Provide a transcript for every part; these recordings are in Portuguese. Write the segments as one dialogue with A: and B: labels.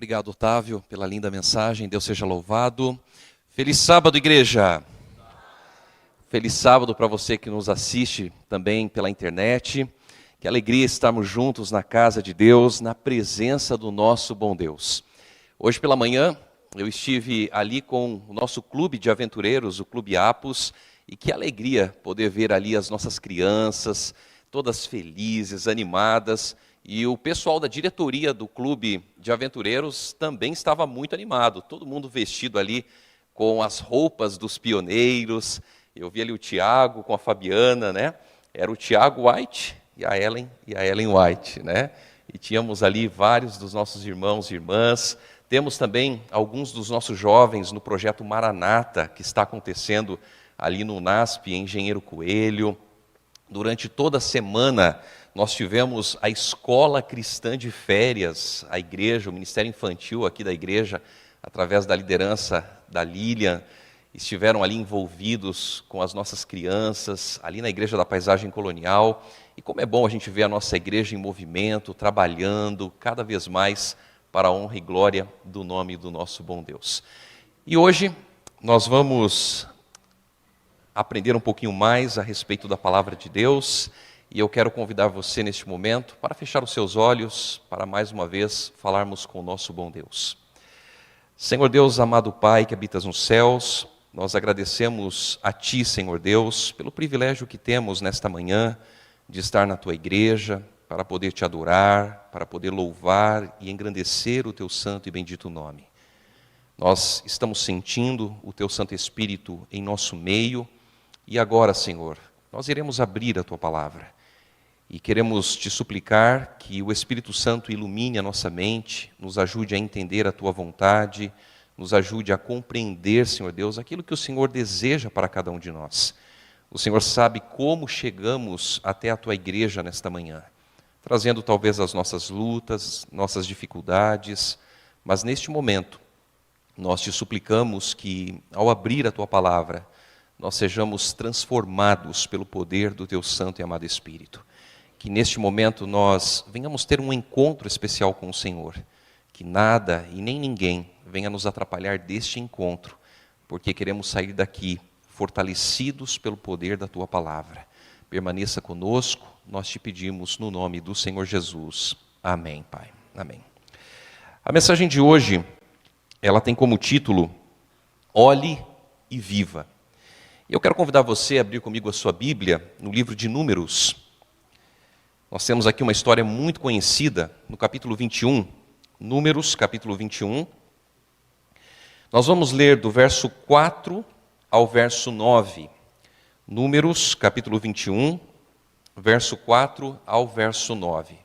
A: Obrigado, Otávio, pela linda mensagem. Deus seja louvado. Feliz sábado, igreja. Feliz sábado para você que nos assiste também pela internet. Que alegria estarmos juntos na casa de Deus, na presença do nosso bom Deus. Hoje pela manhã eu estive ali com o nosso clube de aventureiros, o Clube Apos, e que alegria poder ver ali as nossas crianças, todas felizes, animadas. E o pessoal da diretoria do Clube de Aventureiros também estava muito animado. Todo mundo vestido ali com as roupas dos pioneiros. Eu vi ali o Tiago com a Fabiana, né? Era o Tiago White e a Ellen White, né? E tínhamos ali vários dos nossos irmãos e irmãs. Temos também alguns dos nossos jovens no projeto Maranata, que está acontecendo ali no NASP, em Engenheiro Coelho. Durante toda a semana, nós tivemos a Escola Cristã de Férias, a igreja, o Ministério Infantil aqui da igreja, através da liderança da Lilian, estiveram ali envolvidos com as nossas crianças, ali na Igreja da Paisagem Colonial. E como é bom a gente ver a nossa igreja em movimento, trabalhando cada vez mais para a honra e glória do nome do nosso bom Deus. E hoje nós vamos aprender um pouquinho mais a respeito da palavra de Deus. E eu quero convidar você neste momento para fechar os seus olhos, para mais uma vez falarmos com o nosso bom Deus. Senhor Deus, amado Pai que habitas nos céus, nós agradecemos a Ti, Senhor Deus, pelo privilégio que temos nesta manhã de estar na Tua igreja, para poder Te adorar, para poder louvar e engrandecer o Teu santo e bendito nome. Nós estamos sentindo o Teu Santo Espírito em nosso meio e agora, Senhor, nós iremos abrir a Tua palavra. E queremos te suplicar que o Espírito Santo ilumine a nossa mente, nos ajude a entender a Tua vontade, nos ajude a compreender, Senhor Deus, aquilo que o Senhor deseja para cada um de nós. O Senhor sabe como chegamos até a Tua igreja nesta manhã, trazendo talvez as nossas lutas, nossas dificuldades, mas neste momento nós te suplicamos que, ao abrir a Tua palavra, nós sejamos transformados pelo poder do Teu Santo e amado Espírito. Que neste momento nós venhamos ter um encontro especial com o Senhor. Que nada e nem ninguém venha nos atrapalhar deste encontro, porque queremos sair daqui fortalecidos pelo poder da Tua palavra. Permaneça conosco, nós te pedimos no nome do Senhor Jesus. Amém, Pai. Amém. A mensagem de hoje, ela tem como título, Olhe e Viva. Eu quero convidar você a abrir comigo a sua Bíblia no livro de Números. Nós temos aqui uma história muito conhecida, no capítulo 21, Números, capítulo 21. Nós vamos ler do verso 4 ao verso 9. Números, capítulo 21, verso 4 ao verso 9.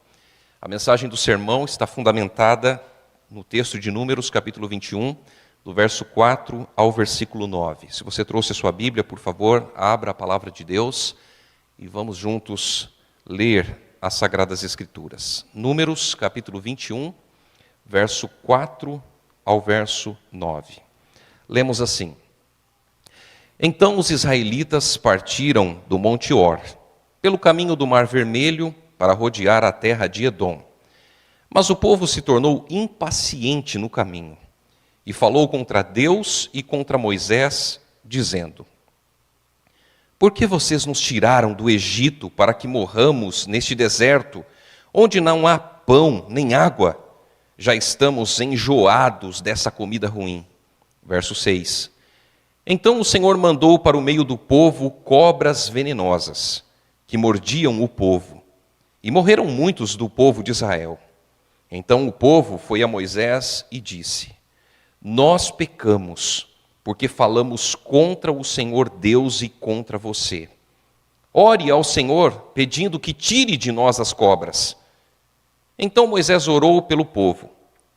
A: A mensagem do sermão está fundamentada no texto de Números, capítulo 21, do verso 4 ao versículo 9. Se você trouxe a sua Bíblia, por favor, abra a palavra de Deus e vamos juntos ler as Sagradas Escrituras. Números, capítulo 21, verso 4 ao verso 9. Lemos assim: Então os israelitas partiram do Monte Or, pelo caminho do Mar Vermelho, para rodear a terra de Edom. Mas o povo se tornou impaciente no caminho, e falou contra Deus e contra Moisés, dizendo: Por que vocês nos tiraram do Egito para que morramos neste deserto, onde não há pão nem água? Já estamos enjoados dessa comida ruim. Verso 6. Então o Senhor mandou para o meio do povo cobras venenosas, que mordiam o povo, e morreram muitos do povo de Israel. Então o povo foi a Moisés e disse: Nós pecamos, porque falamos contra o Senhor Deus e contra você. Ore ao Senhor, pedindo que tire de nós as cobras. Então Moisés orou pelo povo.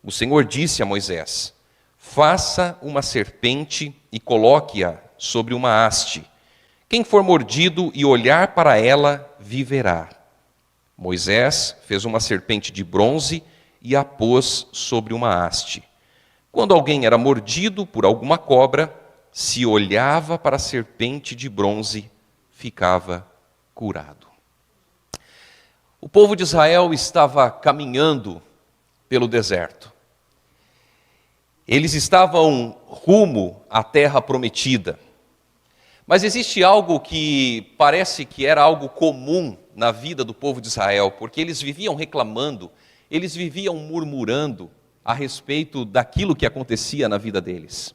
A: O Senhor disse a Moisés: Faça uma serpente e coloque-a sobre uma haste. Quem for mordido e olhar para ela, viverá. Moisés fez uma serpente de bronze e a pôs sobre uma haste. Quando alguém era mordido por alguma cobra, se olhava para a serpente de bronze, ficava curado. O povo de Israel estava caminhando pelo deserto. Eles estavam rumo à terra prometida. Mas existe algo que parece que era algo comum na vida do povo de Israel, porque eles viviam reclamando, eles viviam murmurando a respeito daquilo que acontecia na vida deles.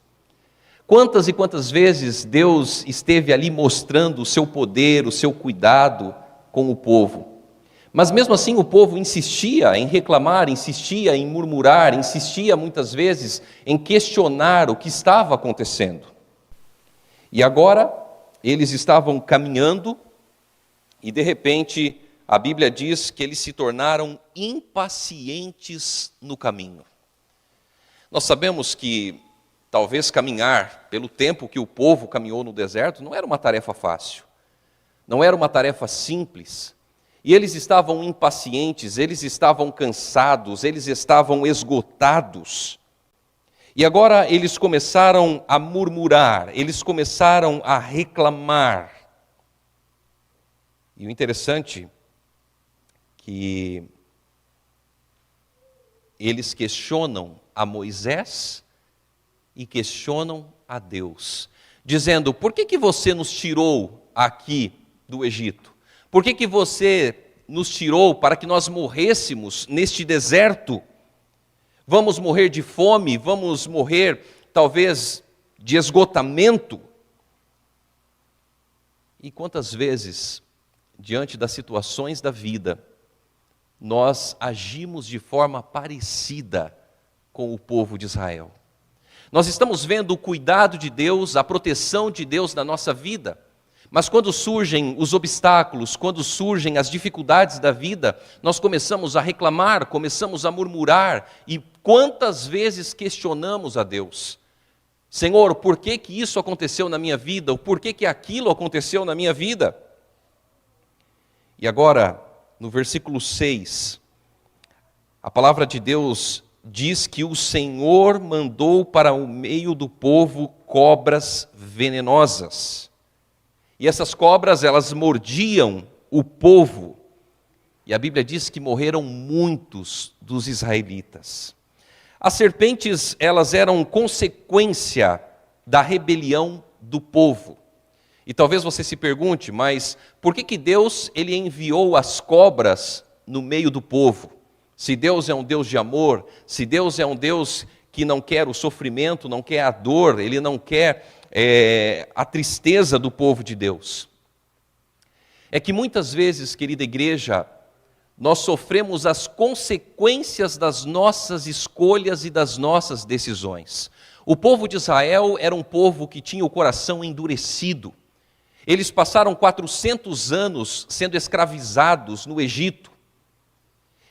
A: Quantas e quantas vezes Deus esteve ali mostrando o seu poder, o seu cuidado com o povo. Mas mesmo assim o povo insistia em reclamar, insistia em murmurar, insistia muitas vezes em questionar o que estava acontecendo. E agora eles estavam caminhando e de repente a Bíblia diz que eles se tornaram impacientes no caminho. Nós sabemos que talvez caminhar pelo tempo que o povo caminhou no deserto não era uma tarefa fácil, não era uma tarefa simples. E eles estavam impacientes, eles estavam cansados, eles estavam esgotados. E agora eles começaram a murmurar, eles começaram a reclamar. E o interessante é que eles questionam a Moisés e questionam a Deus, dizendo: por que você nos tirou aqui do Egito? Por que você nos tirou para que nós morrêssemos neste deserto? Vamos morrer de fome, vamos morrer talvez de esgotamento. E quantas vezes, diante das situações da vida, nós agimos de forma parecida com o povo de Israel. Nós estamos vendo o cuidado de Deus, a proteção de Deus na nossa vida, mas quando surgem os obstáculos, quando surgem as dificuldades da vida, nós começamos a reclamar, começamos a murmurar, e quantas vezes questionamos a Deus: Senhor, por que isso aconteceu na minha vida? Por que aquilo aconteceu na minha vida? E agora, no versículo 6, a palavra de Deus diz que o Senhor mandou para o meio do povo cobras venenosas. E essas cobras, elas mordiam o povo. E a Bíblia diz que morreram muitos dos israelitas. As serpentes, elas eram consequência da rebelião do povo. E talvez você se pergunte, mas por que Deus ele enviou as cobras no meio do povo? Se Deus é um Deus de amor, se Deus é um Deus que não quer o sofrimento, não quer a dor, Ele não quer a tristeza do povo de Deus. É que muitas vezes, querida igreja, nós sofremos as consequências das nossas escolhas e das nossas decisões. O povo de Israel era um povo que tinha o coração endurecido. Eles passaram 400 anos sendo escravizados no Egito.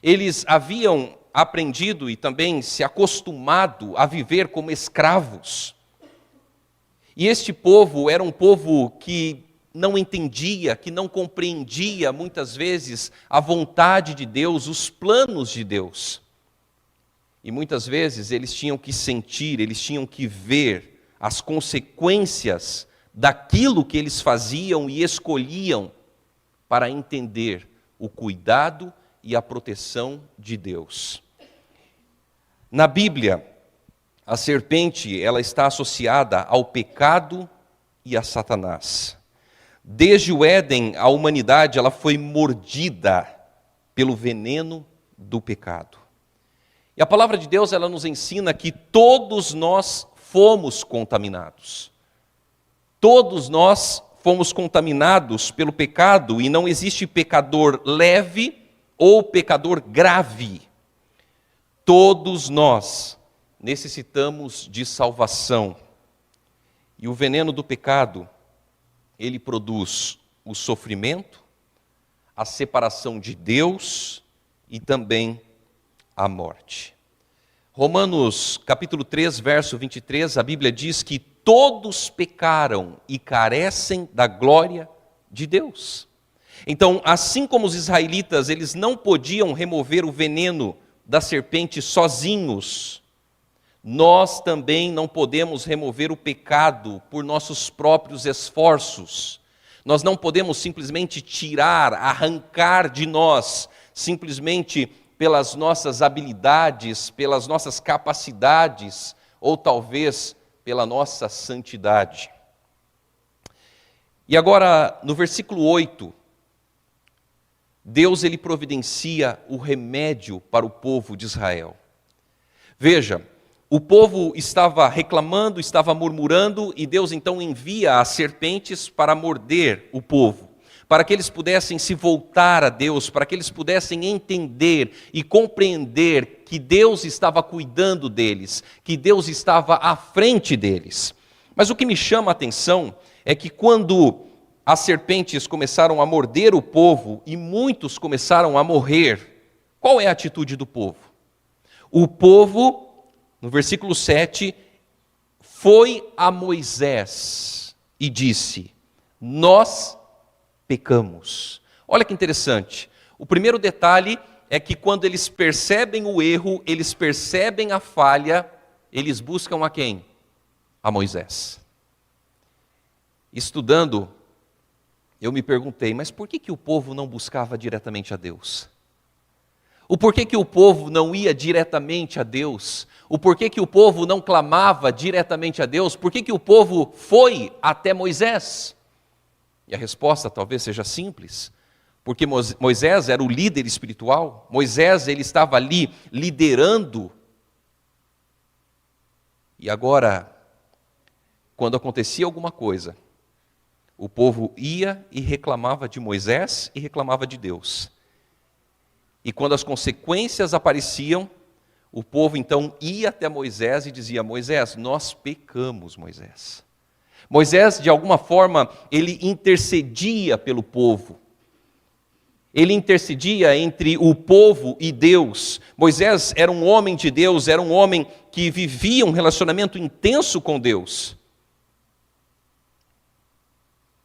A: Eles haviam aprendido e também se acostumado a viver como escravos. E este povo era um povo que não entendia, que não compreendia muitas vezes a vontade de Deus, os planos de Deus. E muitas vezes eles tinham que sentir, eles tinham que ver as consequências daquilo que eles faziam e escolhiam para entender o cuidado e a proteção de Deus. Na Bíblia, a serpente, ela está associada ao pecado e a Satanás. Desde o Éden, a humanidade ela foi mordida pelo veneno do pecado. E a palavra de Deus ela nos ensina que todos nós fomos contaminados. Todos nós fomos contaminados pelo pecado e não existe pecador leve ou pecador grave. Todos nós necessitamos de salvação. E o veneno do pecado, ele produz o sofrimento, a separação de Deus e também a morte. Romanos capítulo 3, verso 23, a Bíblia diz que todos pecaram e carecem da glória de Deus. Então, assim como os israelitas, eles não podiam remover o veneno da serpente sozinhos, nós também não podemos remover o pecado por nossos próprios esforços. Nós não podemos simplesmente tirar, arrancar de nós, simplesmente pelas nossas habilidades, pelas nossas capacidades, ou talvez pela nossa santidade. E agora, no versículo 8, Deus ele providencia o remédio para o povo de Israel. Veja, o povo estava reclamando, estava murmurando, e Deus então envia as serpentes para morder o povo, para que eles pudessem se voltar a Deus, para que eles pudessem entender e compreender que Deus estava cuidando deles, que Deus estava à frente deles. Mas o que me chama a atenção é que quando as serpentes começaram a morder o povo e muitos começaram a morrer, qual é a atitude do povo? O povo, no versículo 7, foi a Moisés e disse: nós pecamos. Olha que interessante. O primeiro detalhe é que quando eles percebem o erro, eles percebem a falha, eles buscam a quem? A Moisés. Estudando, eu me perguntei, mas por que o povo não buscava diretamente a Deus? O porquê que o povo não ia diretamente a Deus? O porquê que o povo não clamava diretamente a Deus? Por que o povo foi até Moisés? E a resposta talvez seja simples, porque Moisés era o líder espiritual, Moisés ele estava ali liderando. E agora, quando acontecia alguma coisa, o povo ia e reclamava de Moisés e reclamava de Deus. E quando as consequências apareciam, o povo então ia até Moisés e dizia: Moisés, nós pecamos, Moisés. Moisés, de alguma forma, ele intercedia pelo povo. Ele intercedia entre o povo e Deus. Moisés era um homem de Deus, era um homem que vivia um relacionamento intenso com Deus.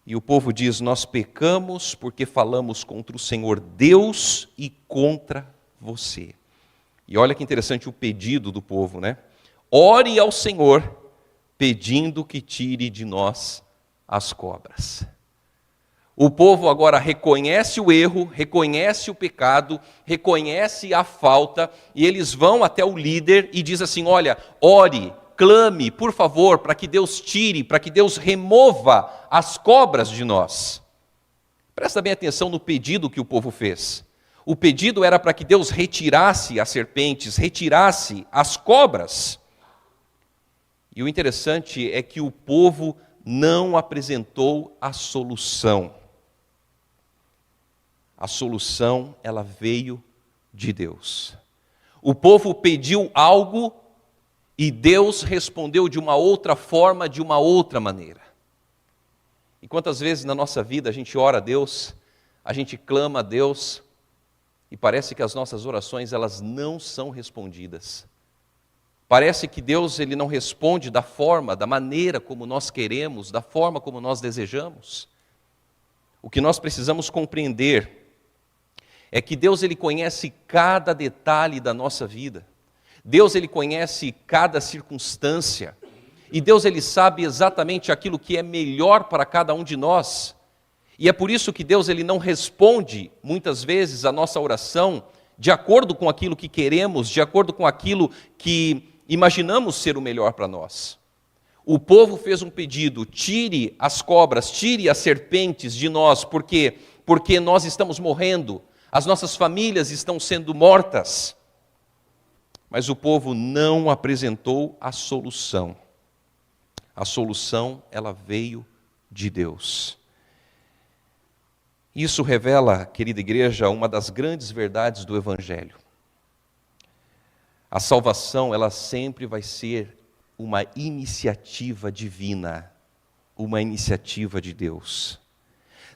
A: E o povo diz: nós pecamos porque falamos contra o Senhor Deus e contra você. E olha que interessante o pedido do povo, né? Ore ao Senhor, pedindo que tire de nós as cobras. O povo agora reconhece o erro, reconhece o pecado, reconhece a falta, e eles vão até o líder e diz assim: olha, ore, clame, por favor, para que Deus tire, para que Deus remova as cobras de nós. Presta bem atenção no pedido que o povo fez. O pedido era para que Deus retirasse as serpentes, retirasse as cobras. E o interessante é que o povo não apresentou a solução. A solução, ela veio de Deus. O povo pediu algo e Deus respondeu de uma outra forma, de uma outra maneira. E quantas vezes na nossa vida a gente ora a Deus, a gente clama a Deus, e parece que as nossas orações elas não são respondidas. Parece que Deus ele não responde da forma, da maneira como nós queremos, da forma como nós desejamos. O que nós precisamos compreender é que Deus ele conhece cada detalhe da nossa vida. Deus ele conhece cada circunstância. E Deus ele sabe exatamente aquilo que é melhor para cada um de nós. E é por isso que Deus ele não responde muitas vezes a nossa oração de acordo com aquilo que queremos, de acordo com aquilo que imaginamos ser o melhor para nós. O povo fez um pedido: tire as cobras, tire as serpentes de nós, porque nós estamos morrendo, as nossas famílias estão sendo mortas. Mas o povo não apresentou a solução. A solução, ela veio de Deus. Isso revela, querida igreja, uma das grandes verdades do Evangelho. A salvação, ela sempre vai ser uma iniciativa divina, uma iniciativa de Deus.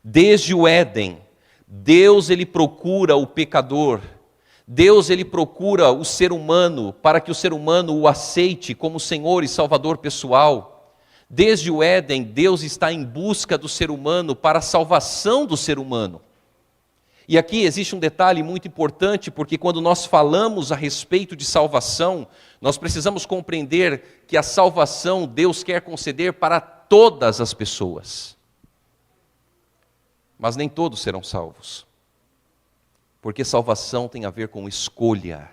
A: Desde o Éden, Deus ele procura o pecador, Deus ele procura o ser humano para que o ser humano o aceite como Senhor e Salvador pessoal. Desde o Éden, Deus está em busca do ser humano para a salvação do ser humano. E aqui existe um detalhe muito importante, porque quando nós falamos a respeito de salvação, nós precisamos compreender que a salvação Deus quer conceder para todas as pessoas. Mas nem todos serão salvos. Porque salvação tem a ver com escolha.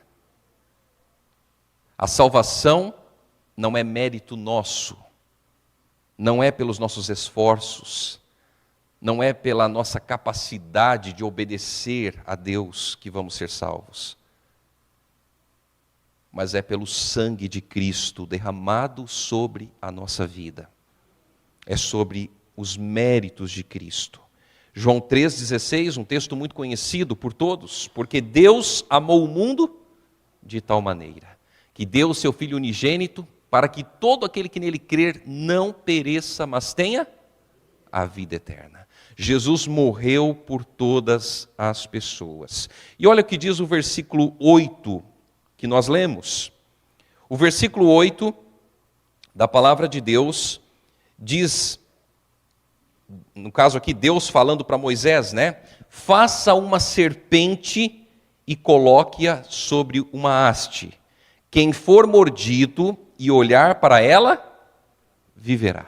A: A salvação não é mérito nosso, não é pelos nossos esforços, não é pela nossa capacidade de obedecer a Deus que vamos ser salvos, mas é pelo sangue de Cristo derramado sobre a nossa vida. É sobre os méritos de Cristo. João 3,16, um texto muito conhecido por todos, porque Deus amou o mundo de tal maneira, que deu o seu Filho unigênito, para que todo aquele que nele crer não pereça, mas tenha a vida eterna. Jesus morreu por todas as pessoas. E olha o que diz o versículo 8, que nós lemos. O versículo 8 da palavra de Deus diz, no caso aqui, Deus falando para Moisés, né? Faça uma serpente e coloque-a sobre uma haste. Quem for mordido e olhar para ela, viverá.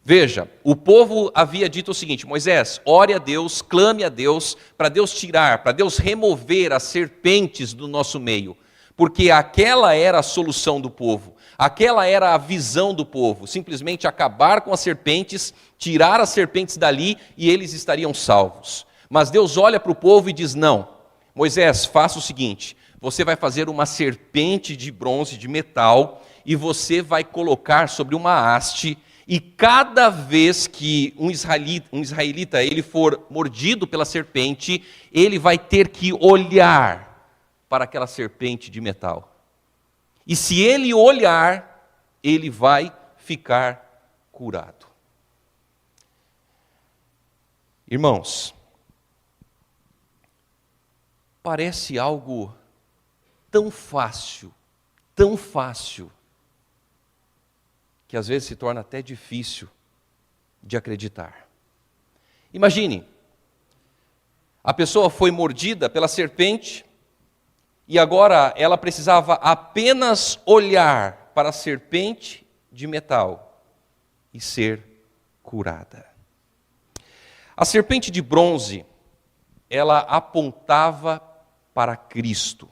A: Veja, o povo havia dito o seguinte: Moisés, ore a Deus, clame a Deus, para Deus tirar, para Deus remover as serpentes do nosso meio. Porque aquela era a solução do povo, aquela era a visão do povo, simplesmente acabar com as serpentes, tirar as serpentes dali e eles estariam salvos. Mas Deus olha para o povo e diz: não, Moisés, faça o seguinte, você vai fazer uma serpente de bronze, de metal, e você vai colocar sobre uma haste, e cada vez que um israelita ele for mordido pela serpente, ele vai ter que olhar para aquela serpente de metal. E se ele olhar, ele vai ficar curado. Irmãos, parece algo tão fácil, que às vezes se torna até difícil de acreditar. Imagine, a pessoa foi mordida pela serpente e agora ela precisava apenas olhar para a serpente de metal e ser curada. A serpente de bronze, ela apontava para Cristo.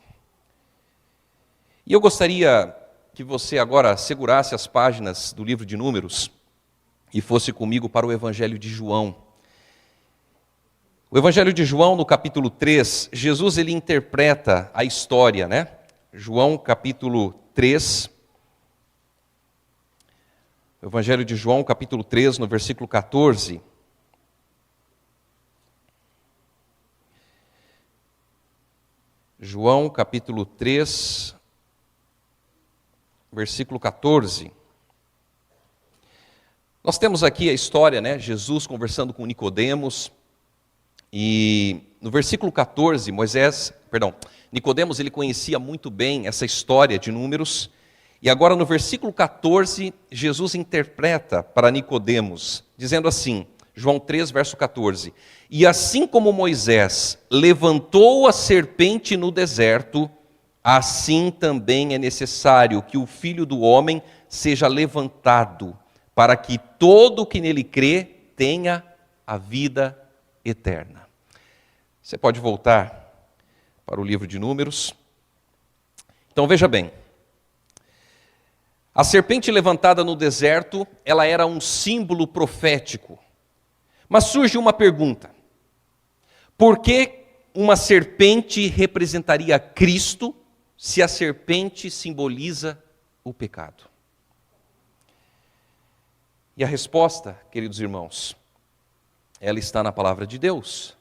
A: E eu gostaria que você agora segurasse as páginas do livro de Números e fosse comigo para o Evangelho de João. O Evangelho de João, no capítulo 3, Jesus ele interpreta a história, né? João, capítulo 3. O Evangelho de João, capítulo 3, no versículo 14. João, capítulo 3, versículo 14. Nós temos aqui a história, né? Jesus conversando com Nicodemos. E no versículo 14, Nicodemos ele conhecia muito bem essa história de Números. E agora no versículo 14, Jesus interpreta para Nicodemos, dizendo assim, João 3, verso 14. E assim como Moisés levantou a serpente no deserto, assim também é necessário que o Filho do Homem seja levantado, para que todo o que nele crê tenha a vida eterna. Você pode voltar para o livro de Números. Então veja bem, a serpente levantada no deserto, ela era um símbolo profético. Mas surge uma pergunta: por que uma serpente representaria Cristo se a serpente simboliza o pecado? E a resposta, queridos irmãos, ela está na palavra de Deus.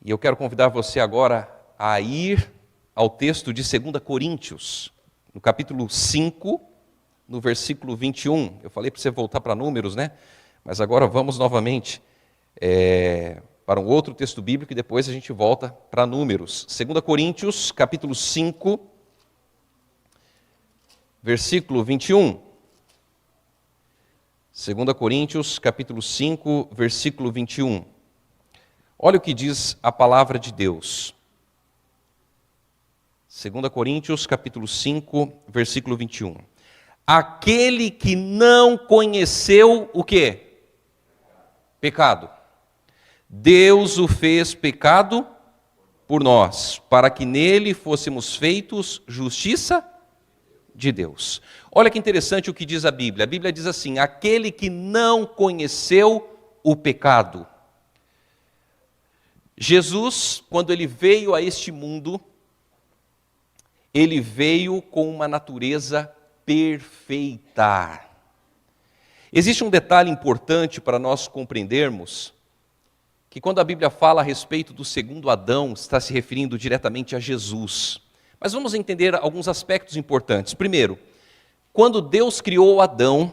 A: E eu quero convidar você agora a ir ao texto de 2 Coríntios, no capítulo 5, no versículo 21. Eu falei para você voltar para Números, né? Mas agora vamos novamente para um outro texto bíblico e depois a gente volta para Números. 2 Coríntios, capítulo 5, versículo 21. 2 Coríntios, capítulo 5, versículo 21. Olha o que diz a palavra de Deus. 2 Coríntios, capítulo 5, versículo 21. Aquele que não conheceu o quê? Pecado. Deus o fez pecado por nós, para que nele fôssemos feitos justiça de Deus. Olha que interessante o que diz a Bíblia. A Bíblia diz assim: aquele que não conheceu o pecado. Jesus, quando ele veio a este mundo, ele veio com uma natureza perfeita. Existe um detalhe importante para nós compreendermos, que quando a Bíblia fala a respeito do segundo Adão, está se referindo diretamente a Jesus. Mas vamos entender alguns aspectos importantes. Primeiro, quando Deus criou Adão,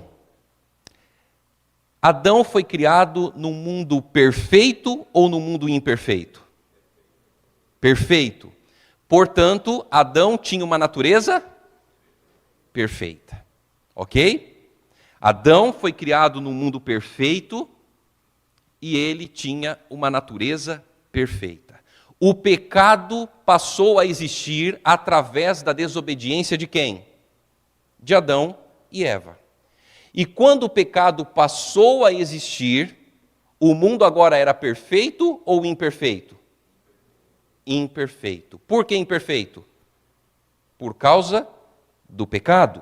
A: Adão foi criado num mundo perfeito ou num mundo imperfeito? Perfeito. Portanto, Adão tinha uma natureza perfeita. Ok? Adão foi criado num mundo perfeito e ele tinha uma natureza perfeita. O pecado passou a existir através da desobediência de quem? De Adão e Eva. E quando o pecado passou a existir, o mundo agora era perfeito ou imperfeito? Imperfeito. Por que imperfeito? Por causa do pecado.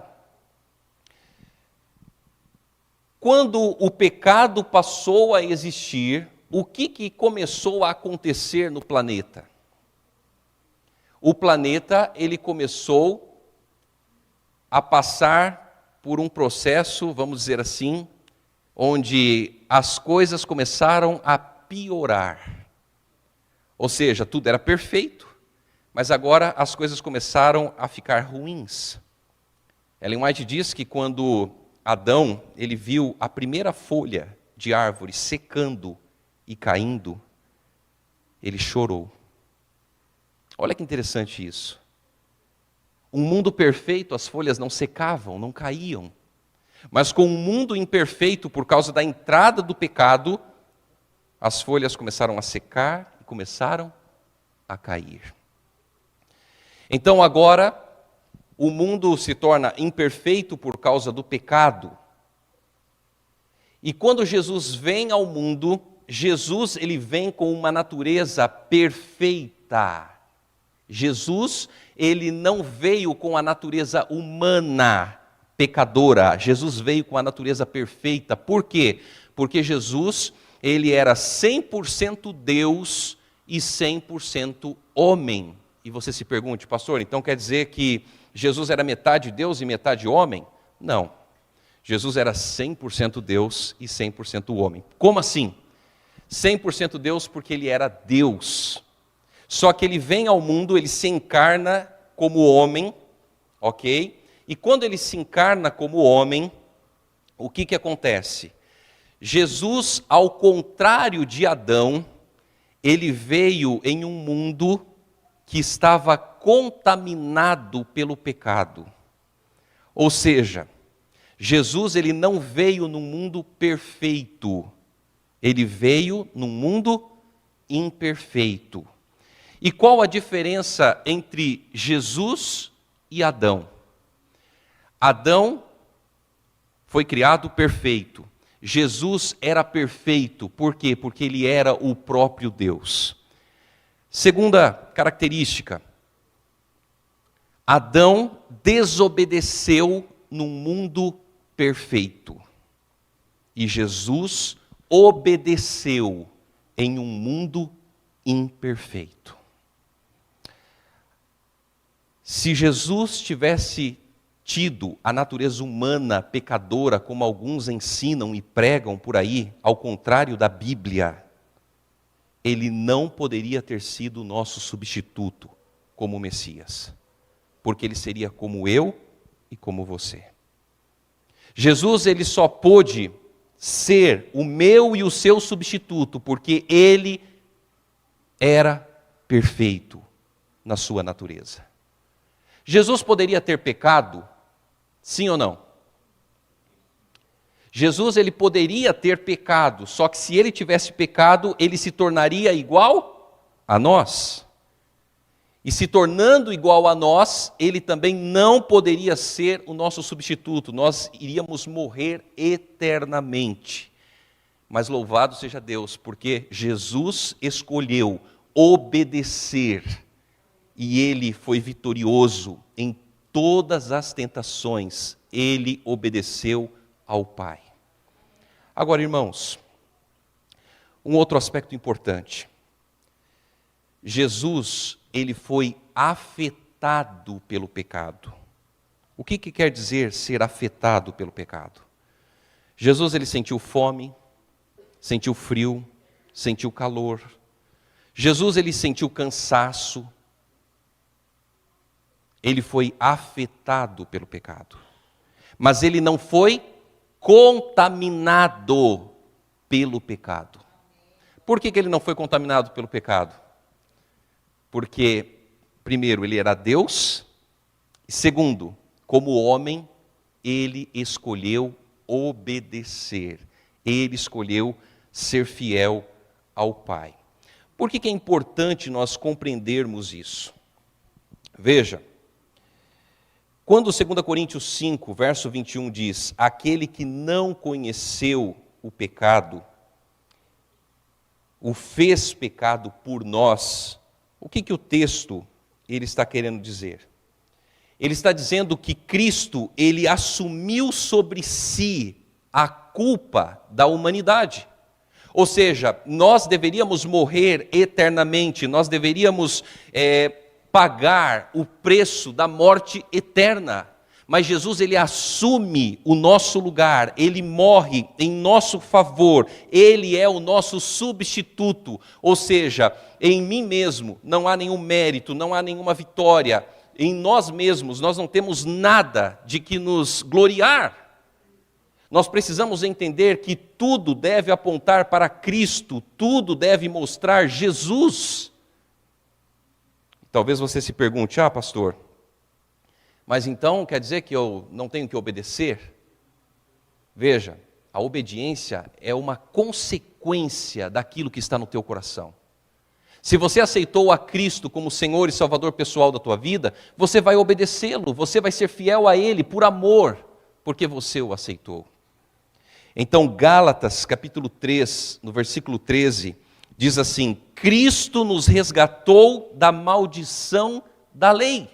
A: Quando o pecado passou a existir, o que começou a acontecer no planeta? O planeta, ele começou a passar por um processo, vamos dizer assim, onde as coisas começaram a piorar. Ou seja, tudo era perfeito, mas agora as coisas começaram a ficar ruins. Ellen White diz que quando Adão, ele viu a primeira folha de árvore secando e caindo, ele chorou. Olha que interessante isso. Um mundo perfeito, as folhas não secavam, não caíam. Mas com um mundo imperfeito, por causa da entrada do pecado, as folhas começaram a secar e começaram a cair. Então agora, o mundo se torna imperfeito por causa do pecado. E quando Jesus vem ao mundo, Jesus ele vem com uma natureza perfeita. Jesus, ele não veio com a natureza humana, pecadora. Jesus veio com a natureza perfeita. Por quê? Porque Jesus, ele era 100% Deus e 100% homem. E você se pergunte, pastor, então quer dizer que Jesus era metade Deus e metade homem? Não. Jesus era 100% Deus e 100% homem. Como assim? 100% Deus porque ele era Deus. Só que ele vem ao mundo, ele se encarna como homem, ok? E quando ele se encarna como homem, o que acontece? Jesus, ao contrário de Adão, ele veio em um mundo que estava contaminado pelo pecado. Ou seja, Jesus ele não veio num mundo perfeito, ele veio num mundo imperfeito. E qual a diferença entre Jesus e Adão? Adão foi criado perfeito. Jesus era perfeito. Por quê? Porque ele era o próprio Deus. Segunda característica. Adão desobedeceu num mundo perfeito. E Jesus obedeceu em um mundo imperfeito. Se Jesus tivesse tido a natureza humana pecadora, como alguns ensinam e pregam por aí, ao contrário da Bíblia, ele não poderia ter sido o nosso substituto como Messias, porque ele seria como eu e como você. Jesus, ele só pôde ser o meu e o seu substituto, porque ele era perfeito na sua natureza. Jesus poderia ter pecado? Sim ou não? Jesus ele poderia ter pecado, só que se ele tivesse pecado, ele se tornaria igual a nós. E se tornando igual a nós, ele também não poderia ser o nosso substituto. Nós iríamos morrer eternamente. Mas louvado seja Deus, porque Jesus escolheu obedecer. E ele foi vitorioso em todas as tentações, ele obedeceu ao Pai. Agora, irmãos, um outro aspecto importante. Jesus, ele foi afetado pelo pecado. O que quer dizer ser afetado pelo pecado? Jesus, ele sentiu fome, sentiu frio, sentiu calor. Jesus, ele sentiu cansaço. Ele foi afetado pelo pecado. Mas ele não foi contaminado pelo pecado. Por que ele não foi contaminado pelo pecado? Porque, primeiro, ele era Deus. E segundo, como homem, ele escolheu obedecer. Ele escolheu ser fiel ao Pai. Por que é importante nós compreendermos isso? Veja, quando 2 Coríntios 5, verso 21 diz: aquele que não conheceu o pecado, o fez pecado por nós, o que o texto ele está querendo dizer? Ele está dizendo que Cristo, ele assumiu sobre si a culpa da humanidade. Ou seja, nós deveríamos morrer eternamente, nós deveríamos pagar o preço da morte eterna. Mas Jesus, ele assume o nosso lugar, ele morre em nosso favor, ele é o nosso substituto. Ou seja, em mim mesmo não há nenhum mérito, não há nenhuma vitória. Em nós mesmos, nós não temos nada de que nos gloriar. Nós precisamos entender que tudo deve apontar para Cristo, tudo deve mostrar Jesus. Talvez você se pergunte: pastor, mas então quer dizer que eu não tenho que obedecer? Veja, a obediência é uma consequência daquilo que está no teu coração. Se você aceitou a Cristo como Senhor e Salvador pessoal da tua vida, você vai obedecê-lo, você vai ser fiel a Ele por amor, porque você o aceitou. Então, Gálatas, capítulo 3, no versículo 13, diz assim: Cristo nos resgatou da maldição da lei,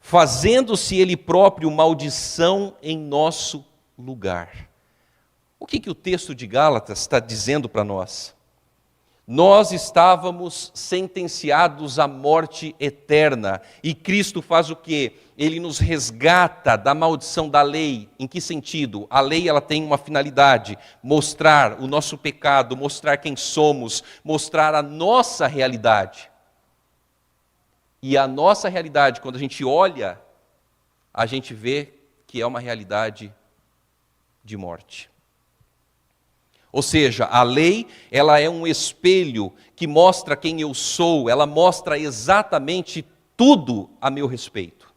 A: fazendo-se Ele próprio maldição em nosso lugar. O que o texto de Gálatas está dizendo para nós? Nós estávamos sentenciados à morte eterna, e Cristo faz o quê? Ele nos resgata da maldição da lei. Em que sentido? A lei, ela tem uma finalidade: mostrar o nosso pecado, mostrar quem somos, mostrar a nossa realidade. E a nossa realidade, quando a gente olha, a gente vê que é uma realidade de morte. Ou seja, a lei, ela é um espelho que mostra quem eu sou, ela mostra exatamente tudo a meu respeito.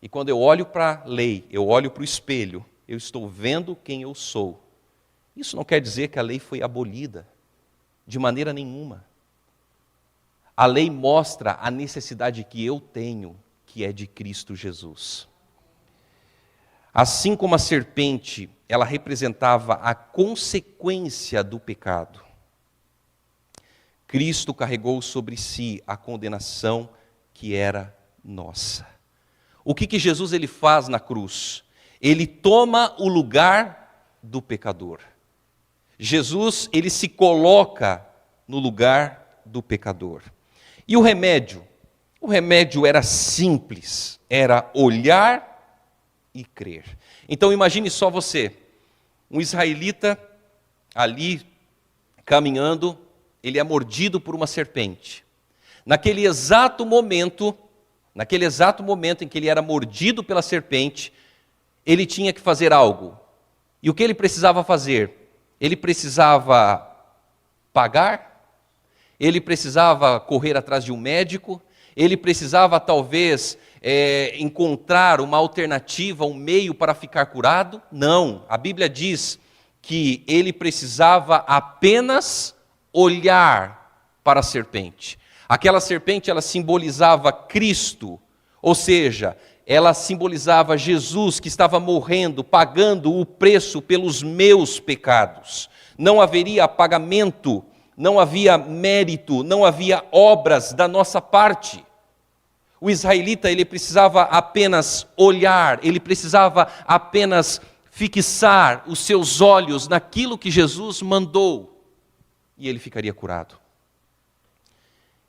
A: E quando eu olho para a lei, eu olho para o espelho, eu estou vendo quem eu sou. Isso não quer dizer que a lei foi abolida, de maneira nenhuma. A lei mostra a necessidade que eu tenho, que é de Cristo Jesus. Assim como a serpente, ela representava a consequência do pecado, Cristo carregou sobre si a condenação que era nossa. O que Jesus ele faz na cruz? Ele toma o lugar do pecador. Jesus, ele se coloca no lugar do pecador. E o remédio? O remédio era simples, era olhar e crer. Então imagine só você, um israelita ali caminhando, ele é mordido por uma serpente. Naquele exato momento em que ele era mordido pela serpente, ele tinha que fazer algo. E o que ele precisava fazer? Ele precisava pagar? Ele precisava correr atrás de um médico? Ele precisava talvez encontrar uma alternativa, um meio para ficar curado? Não, a Bíblia diz que ele precisava apenas olhar para a serpente. Aquela serpente, ela simbolizava Cristo, ou seja, ela simbolizava Jesus que estava morrendo, pagando o preço pelos meus pecados. Não haveria pagamento, não havia mérito, não havia obras da nossa parte. O israelita, ele precisava apenas olhar, ele precisava apenas fixar os seus olhos naquilo que Jesus mandou, e ele ficaria curado.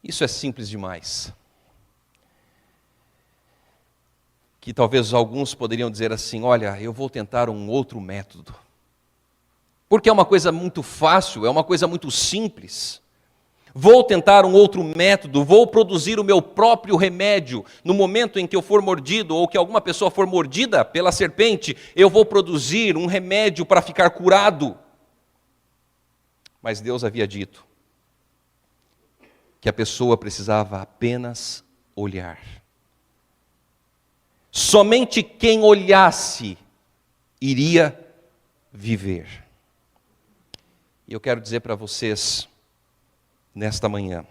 A: Isso é simples demais. Que talvez alguns poderiam dizer assim, olha, eu vou tentar um outro método. Porque é uma coisa muito fácil, é uma coisa muito simples. Vou tentar um outro método, vou produzir o meu próprio remédio. No momento em que eu for mordido, ou que alguma pessoa for mordida pela serpente, eu vou produzir um remédio para ficar curado. Mas Deus havia dito que a pessoa precisava apenas olhar. Somente quem olhasse iria viver. E eu quero dizer para vocês, nesta manhã,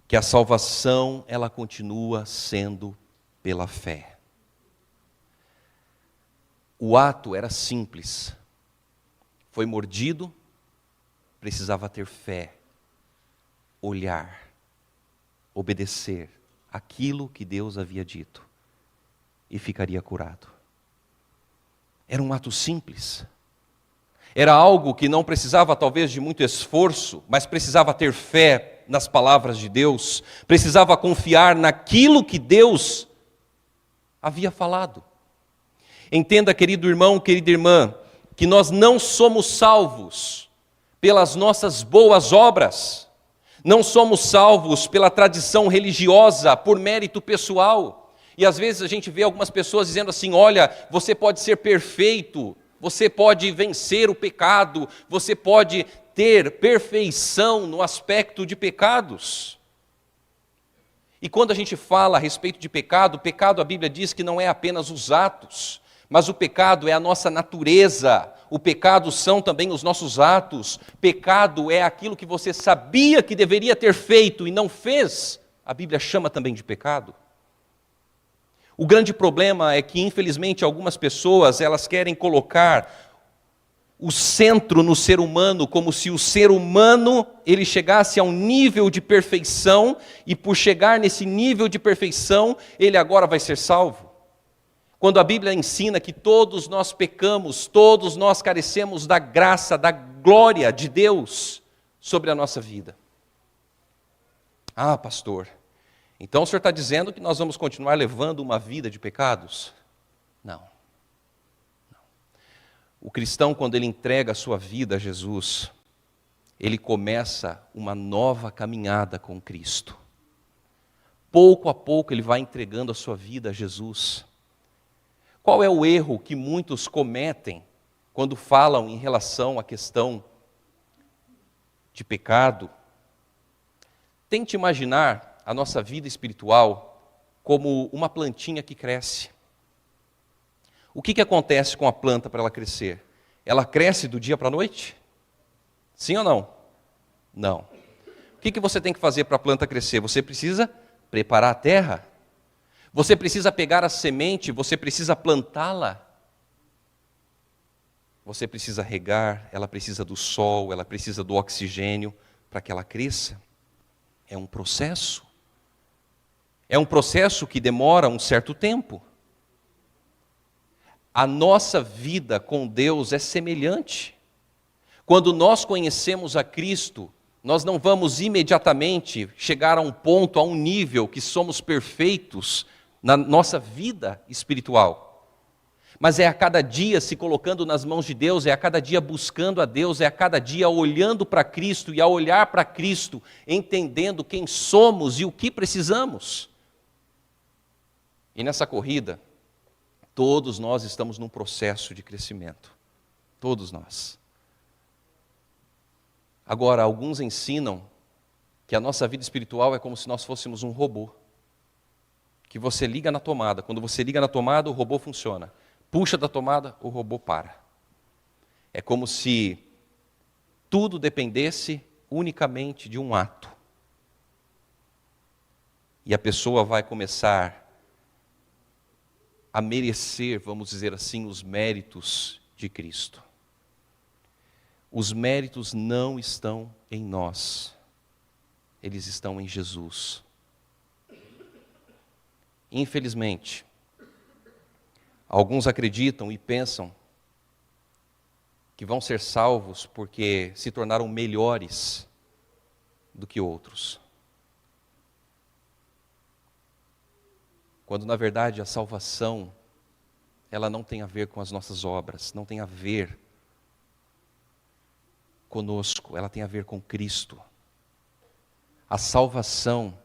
A: que a salvação, ela continua sendo pela fé. O ato era simples. Foi mordido, precisava ter fé, olhar, obedecer aquilo que Deus havia dito e ficaria curado. Era um ato simples. Era algo que não precisava talvez de muito esforço, mas precisava ter fé nas palavras de Deus, precisava confiar naquilo que Deus havia falado. Entenda, querido irmão, querida irmã, que nós não somos salvos pelas nossas boas obras, não somos salvos pela tradição religiosa, por mérito pessoal. E às vezes a gente vê algumas pessoas dizendo assim, olha, você pode ser perfeito, você pode vencer o pecado, você pode ter perfeição no aspecto de pecados. E quando a gente fala a respeito de pecado, a Bíblia diz que não é apenas os atos, mas o pecado é a nossa natureza, o pecado são também os nossos atos, pecado é aquilo que você sabia que deveria ter feito e não fez, a Bíblia chama também de pecado. O grande problema é que, infelizmente, algumas pessoas, elas querem colocar o centro no ser humano, como se o ser humano, ele chegasse a um nível de perfeição, e por chegar nesse nível de perfeição, ele agora vai ser salvo. Quando a Bíblia ensina que todos nós pecamos, todos nós carecemos da graça, da glória de Deus sobre a nossa vida. Ah, pastor, então o senhor está dizendo que nós vamos continuar levando uma vida de pecados? Não. O cristão, quando ele entrega a sua vida a Jesus, ele começa uma nova caminhada com Cristo. Pouco a pouco ele vai entregando a sua vida a Jesus. Qual é o erro que muitos cometem quando falam em relação à questão de pecado? Tente imaginar a nossa vida espiritual como uma plantinha que cresce. O que acontece com a planta para ela crescer? Ela cresce do dia para a noite? Sim ou não? Não. O que você tem que fazer para a planta crescer? Você precisa preparar a terra. Você precisa pegar a semente, você precisa plantá-la. Você precisa regar, ela precisa do sol, ela precisa do oxigênio para que ela cresça. É um processo. É um processo que demora um certo tempo. A nossa vida com Deus é semelhante. Quando nós conhecemos a Cristo, nós não vamos imediatamente chegar a um ponto, a um nível que somos perfeitos na nossa vida espiritual. Mas é a cada dia se colocando nas mãos de Deus, é a cada dia buscando a Deus, é a cada dia olhando para Cristo e ao olhar para Cristo, entendendo quem somos e o que precisamos. E nessa corrida, todos nós estamos num processo de crescimento. Todos nós. Agora, alguns ensinam que a nossa vida espiritual é como se nós fôssemos um robô. Que você liga na tomada. Quando você liga na tomada, o robô funciona. Puxa da tomada, o robô para. É como se tudo dependesse unicamente de um ato. E a pessoa vai começar a merecer, vamos dizer assim, os méritos de Cristo. Os méritos não estão em nós, eles estão em Jesus. Infelizmente, alguns acreditam e pensam que vão ser salvos porque se tornaram melhores do que outros. Quando na verdade a salvação, ela não tem a ver com as nossas obras, não tem a ver conosco, ela tem a ver com Cristo. A salvação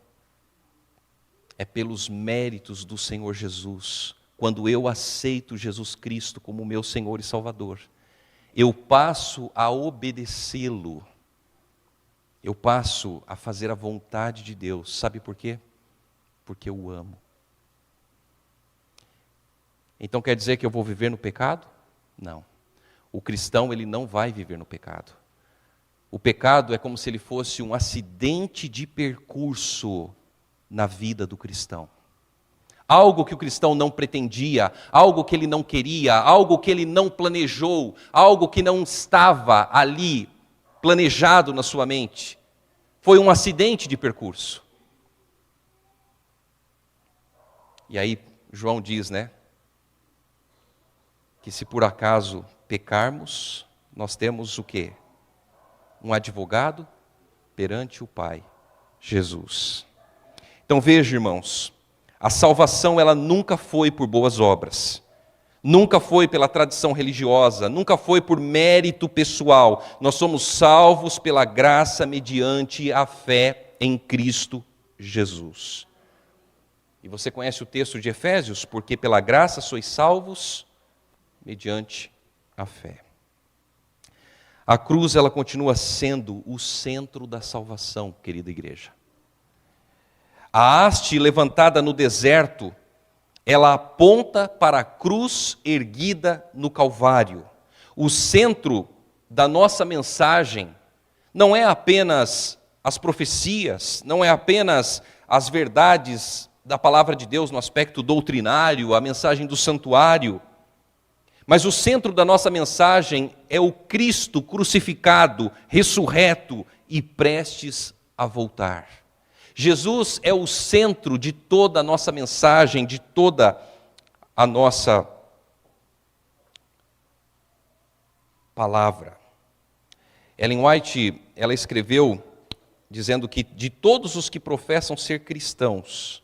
A: é pelos méritos do Senhor Jesus. Quando eu aceito Jesus Cristo como meu Senhor e Salvador, eu passo a obedecê-lo. Eu passo a fazer a vontade de Deus. Sabe por quê? Porque eu o amo. Então quer dizer que eu vou viver no pecado? Não. O cristão, ele não vai viver no pecado. O pecado é como se ele fosse um acidente de percurso na vida do cristão. Algo que o cristão não pretendia, algo que ele não queria, algo que ele não planejou, algo que não estava ali planejado na sua mente. Foi um acidente de percurso. E aí João diz, né? Que se por acaso pecarmos, nós temos o quê? Um advogado perante o Pai, Jesus. Então veja, irmãos, a salvação ela nunca foi por boas obras, nunca foi pela tradição religiosa, nunca foi por mérito pessoal. Nós somos salvos pela graça mediante a fé em Cristo Jesus. E você conhece o texto de Efésios? Porque pela graça sois salvos mediante a fé. A cruz, ela continua sendo o centro da salvação, querida igreja. A haste levantada no deserto, ela aponta para a cruz erguida no Calvário. O centro da nossa mensagem não é apenas as profecias, não é apenas as verdades da palavra de Deus no aspecto doutrinário, a mensagem do santuário, mas o centro da nossa mensagem é o Cristo crucificado, ressurreto e prestes a voltar. Jesus é o centro de toda a nossa mensagem, de toda a nossa palavra. Ellen White, ela escreveu dizendo que de todos os que professam ser cristãos,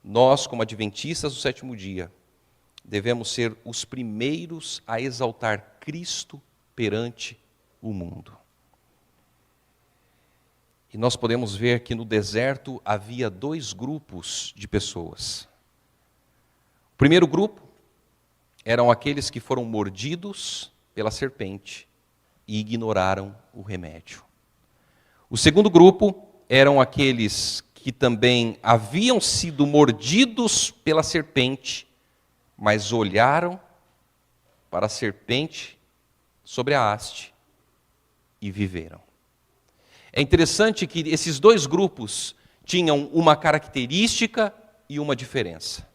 A: nós, como adventistas do sétimo dia, devemos ser os primeiros a exaltar Cristo perante o mundo. E nós podemos ver que no deserto havia dois grupos de pessoas. O primeiro grupo eram aqueles que foram mordidos pela serpente e ignoraram o remédio. O segundo grupo eram aqueles que também haviam sido mordidos pela serpente, mas olharam para a serpente sobre a haste e viveram. É interessante que esses dois grupos tinham uma característica e uma diferença.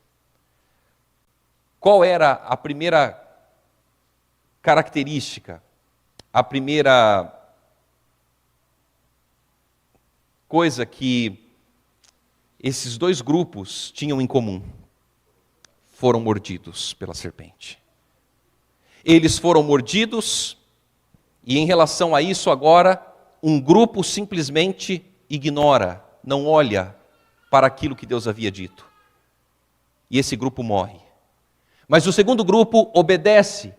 A: Qual era a primeira característica? A primeira coisa que esses dois grupos tinham em comum: foram mordidos pela serpente. Eles foram mordidos, e em relação a isso agora, um grupo simplesmente ignora, não olha para aquilo que Deus havia dito. E esse grupo morre. Mas o segundo grupo obedece.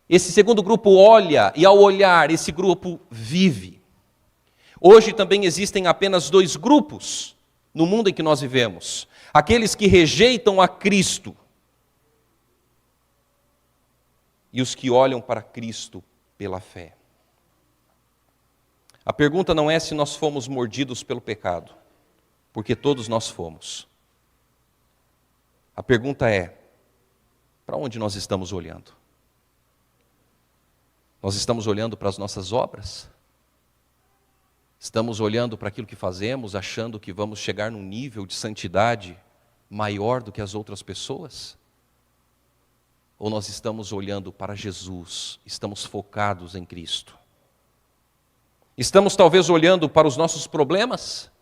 A: Esse segundo grupo olha, e ao olhar, esse grupo vive. Hoje também existem apenas dois grupos no mundo em que nós vivemos: aqueles que rejeitam a Cristo e os que olham para Cristo pela fé. A pergunta não é se nós fomos mordidos pelo pecado, porque todos nós fomos. A pergunta é: para onde nós estamos olhando? Nós estamos olhando para as nossas obras? Estamos olhando para aquilo que fazemos, achando que vamos chegar num nível de santidade maior do que as outras pessoas? Ou nós estamos olhando para Jesus, estamos focados em Cristo? Estamos talvez olhando para os nossos problemas?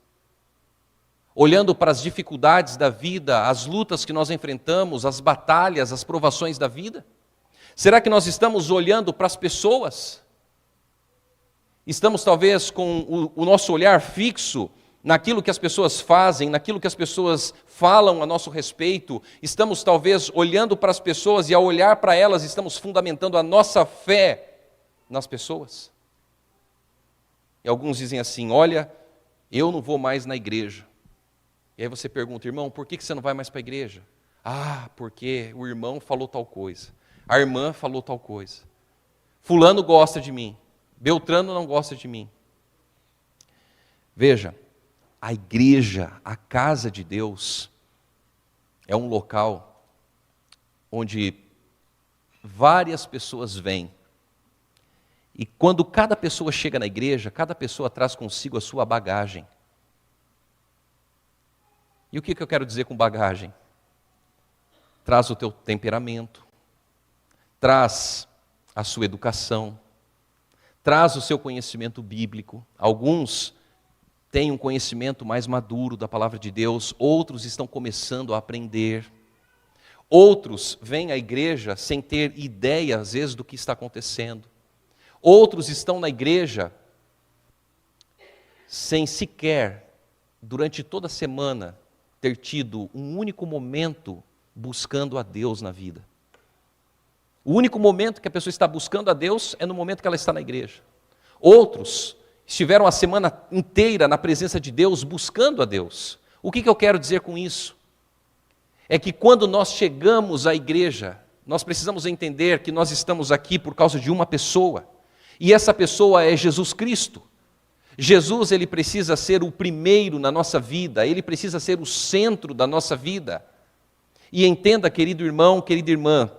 A: olhando para as dificuldades da vida, as lutas que nós enfrentamos, as batalhas, as provações da vida? Será que nós estamos olhando para as pessoas? Estamos talvez com o nosso olhar fixo naquilo que as pessoas fazem, naquilo que as pessoas falam a nosso respeito. Estamos talvez olhando para as pessoas e ao olhar para elas estamos fundamentando a nossa fé nas pessoas. E alguns dizem assim, olha, eu não vou mais na igreja. E aí você pergunta, irmão, por que você não vai mais para a igreja? Ah, porque o irmão falou tal coisa, a irmã falou tal coisa. Fulano gosta de mim, Beltrano não gosta de mim. Veja, a igreja, a casa de Deus, é um local onde várias pessoas vêm. E quando cada pessoa chega na igreja, cada pessoa traz consigo a sua bagagem. E o que eu quero dizer com bagagem? Traz o teu temperamento, traz a sua educação, traz o seu conhecimento bíblico. Alguns têm um conhecimento mais maduro da palavra de Deus, outros estão começando a aprender. Outros vêm à igreja sem ter ideia, às vezes, do que está acontecendo. Outros estão na igreja sem sequer, durante toda a semana, ter tido um único momento buscando a Deus na vida. O único momento que a pessoa está buscando a Deus é no momento que ela está na igreja. Outros estiveram a semana inteira na presença de Deus, buscando a Deus. O que eu quero dizer com isso? É que quando nós chegamos à igreja, nós precisamos entender que nós estamos aqui por causa de uma pessoa. E essa pessoa é Jesus Cristo. Jesus, ele precisa ser o primeiro na nossa vida, ele precisa ser o centro da nossa vida. E entenda, querido irmão, querida irmã,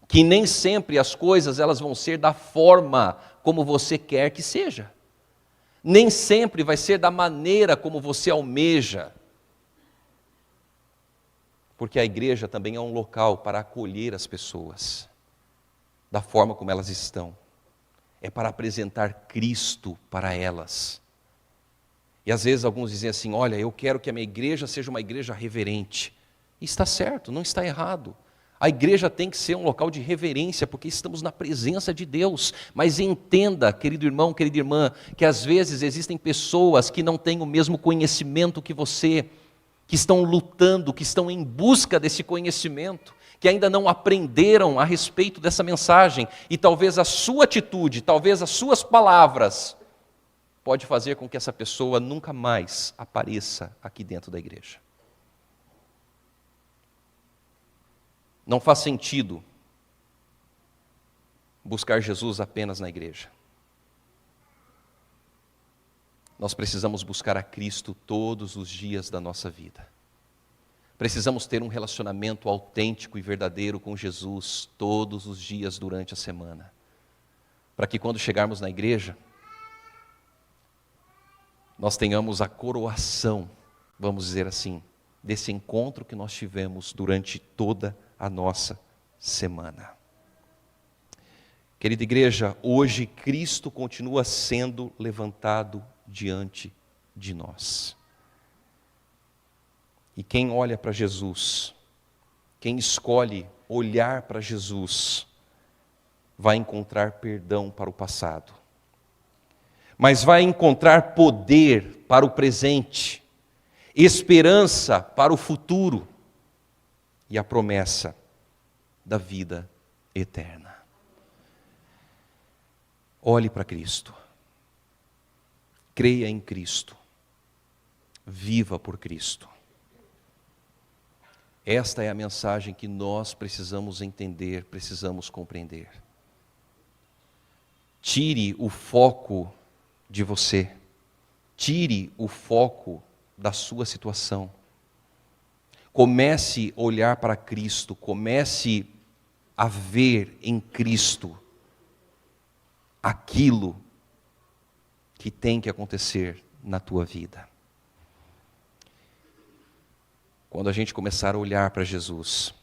A: que nem sempre as coisas elas vão ser da forma como você quer que seja. Nem sempre vai ser da maneira como você almeja. Porque a igreja também é um local para acolher as pessoas, da forma como elas estão. É para apresentar Cristo para elas. E às vezes alguns dizem assim, olha, eu quero que a minha igreja seja uma igreja reverente. E está certo, não está errado. A igreja tem que ser um local de reverência, porque estamos na presença de Deus. Mas entenda, querido irmão, querida irmã, que às vezes existem pessoas que não têm o mesmo conhecimento que você, que estão lutando, que estão em busca desse conhecimento, que ainda não aprenderam a respeito dessa mensagem. E talvez a sua atitude, talvez as suas palavras, pode fazer com que essa pessoa nunca mais apareça aqui dentro da igreja. Não faz sentido buscar Jesus apenas na igreja. Nós precisamos buscar a Cristo todos os dias da nossa vida. Precisamos ter um relacionamento autêntico e verdadeiro com Jesus todos os dias durante a semana. Para que quando chegarmos na igreja, nós tenhamos a coroação, vamos dizer assim, desse encontro que nós tivemos durante toda a nossa semana. Querida igreja, hoje Cristo continua sendo levantado diante de nós. E quem olha para Jesus, quem escolhe olhar para Jesus, vai encontrar perdão para o passado, mas vai encontrar poder para o presente, esperança para o futuro e a promessa da vida eterna. Olhe para Cristo, creia em Cristo, viva por Cristo. Esta é a mensagem que nós precisamos entender, precisamos compreender. Tire o foco de você, tire o foco da sua situação. Comece a olhar para Cristo, comece a ver em Cristo aquilo que tem que acontecer na tua vida. Quando a gente começar a olhar para Jesus,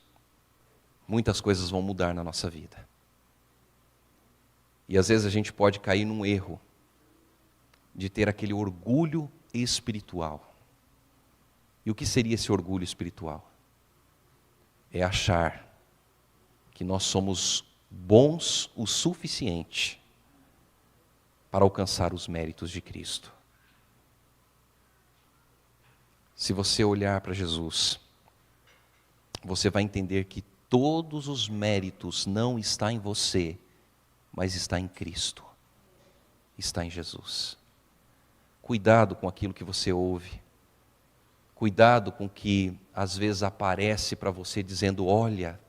A: muitas coisas vão mudar na nossa vida. E às vezes a gente pode cair num erro de ter aquele orgulho espiritual. E o que seria esse orgulho espiritual? É achar que nós somos bons o suficiente para alcançar os méritos de Cristo. Se você olhar para Jesus, você vai entender que todos os méritos não estão em você, mas está em Cristo, está em Jesus. Cuidado com aquilo que você ouve. Cuidado com o que às vezes aparece para você dizendo, olha,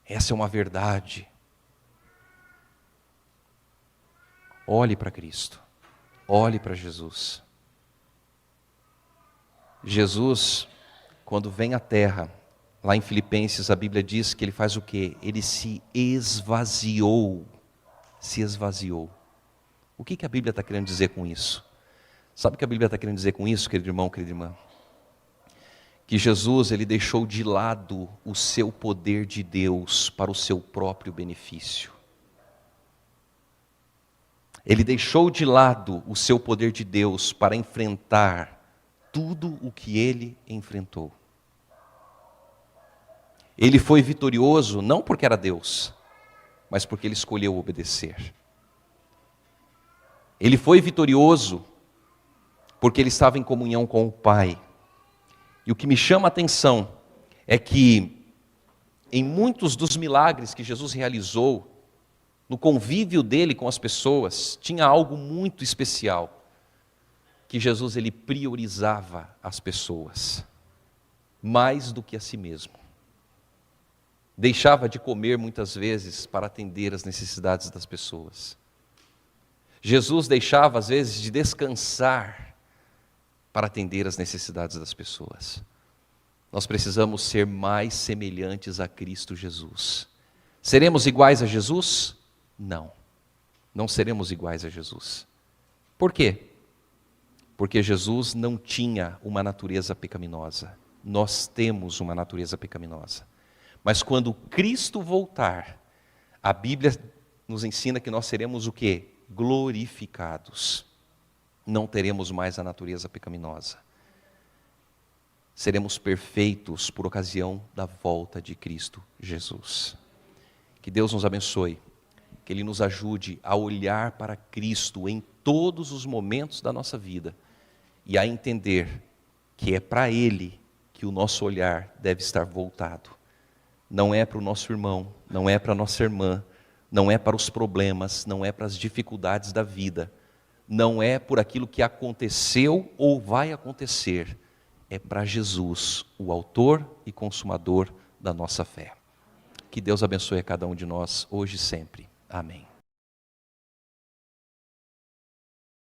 A: essa é uma verdade. Olhe para Cristo, olhe para Jesus. Jesus, quando vem à terra, lá em Filipenses a Bíblia diz que ele faz o quê? Ele se esvaziou, se esvaziou. O que a Bíblia está querendo dizer com isso? Sabe o que a Bíblia está querendo dizer com isso, querido irmão, querida irmã? Que Jesus, ele deixou de lado o seu poder de Deus para o seu próprio benefício. Ele deixou de lado o seu poder de Deus para enfrentar tudo o que ele enfrentou. Ele foi vitorioso não porque era Deus, mas porque ele escolheu obedecer. Ele foi vitorioso porque ele estava em comunhão com o Pai. E o que me chama a atenção é que em muitos dos milagres que Jesus realizou, no convívio dele com as pessoas, tinha algo muito especial, que Jesus ele priorizava as pessoas, mais do que a si mesmo. Deixava de comer muitas vezes para atender as necessidades das pessoas. Jesus deixava às vezes de descansar para atender as necessidades das pessoas. Nós precisamos ser mais semelhantes a Cristo Jesus. Seremos iguais a Jesus? Não, não seremos iguais a Jesus. Por quê? Porque Jesus não tinha uma natureza pecaminosa. Nós temos uma natureza pecaminosa. Mas quando Cristo voltar, a Bíblia nos ensina que nós seremos o quê? Glorificados. Não teremos mais a natureza pecaminosa. Seremos perfeitos por ocasião da volta de Cristo Jesus. Que Deus nos abençoe. Que Ele nos ajude a olhar para Cristo em todos os momentos da nossa vida e a entender que é para Ele que o nosso olhar deve estar voltado. Não é para o nosso irmão, não é para a nossa irmã, não é para os problemas, não é para as dificuldades da vida, não é por aquilo que aconteceu ou vai acontecer, é para Jesus, o autor e consumador da nossa fé. Que Deus abençoe a cada um de nós, hoje e sempre. Amém.